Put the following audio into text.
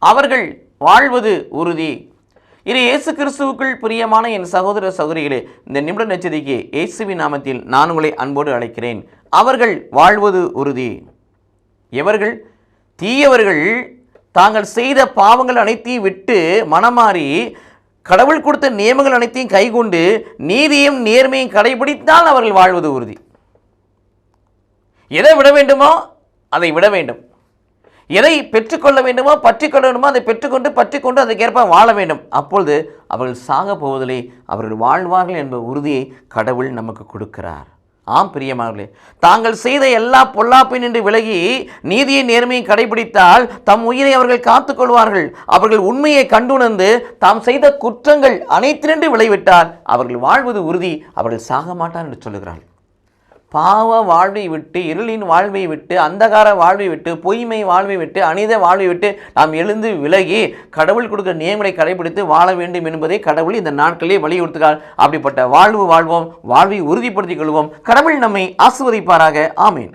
அவர்கள் வாழ்வது உறுதி. இது இயேசு கிறிஸ்துவுக்குள் பிரியமான என் சகோதர சகோதரிகளே, இந்த நிமிட நச்சதிக்கு இயேசுவின் நாமத்தில் நான் உங்களை அன்போடு அழைக்கிறேன். அவர்கள் வாழ்வது உறுதி. எவர்கள்? தீயவர்கள் தாங்கள் செய்த பாவங்கள் அனைத்தையும் விட்டு மனமாறி கடவுள் கொடுத்த நியமங்கள் அனைத்தையும் கைகொண்டு நீதியும் நேர்மையும் கடைபிடித்தால் அவர்கள் வாழ்வது உறுதி. எதை விட வேண்டுமோ அதை விட வேண்டும். எதை பெற்றுக்கொள்ள வேண்டுமோ பற்றிக்கொள்ள வேண்டுமோ அதை பற்றிக்கொண்டு அதற்கேற்ப வாழ வேண்டும். அப்பொழுது அவர்கள் சாக போவதில்லை, அவர்கள் வாழ்வார்கள் என்ற உறுதியை கடவுள் நமக்கு கொடுக்கிறார். ஆம் பிரியமானவர்களே, தாங்கள் செய்த எல்லா பொல்லாப்பை நின்று விலகி நீதியை நேர்மையை கடைபிடித்தால் தம் உயிரை அவர்கள் காத்துக்கொள்வார்கள். அவர்கள் உண்மையை கண்டுணர்ந்து தாம் செய்த குற்றங்கள் அனைத்தினின்று விளைவிட்டால் அவர்கள் வாழ்வது உறுதி, அவர்கள் சாக மாட்டார் என்று சொல்லுகிறார்கள். பாவ வாழ்வை விட்டு, இருளின் வாழ்வை விட்டு, அந்தகார வாழ்வை விட்டு, பொய்மை வாழ்வை விட்டு, அனித வாழ்வை விட்டு நாம் எழுந்து விலகி கடவுள் கொடுக்கிற நியமங்களை கடைபிடித்து வாழ வேண்டும் என்பதை கடவுள் இந்த நாட்களிலே வலியுறுத்துகிறார். அப்படிப்பட்ட வாழ்வு வாழ்வோம், வாழ்வை உறுதிப்படுத்திக் கொள்வோம். கடவுள் நம்மை ஆசீர்வதிப்பாராக. ஆமீன்.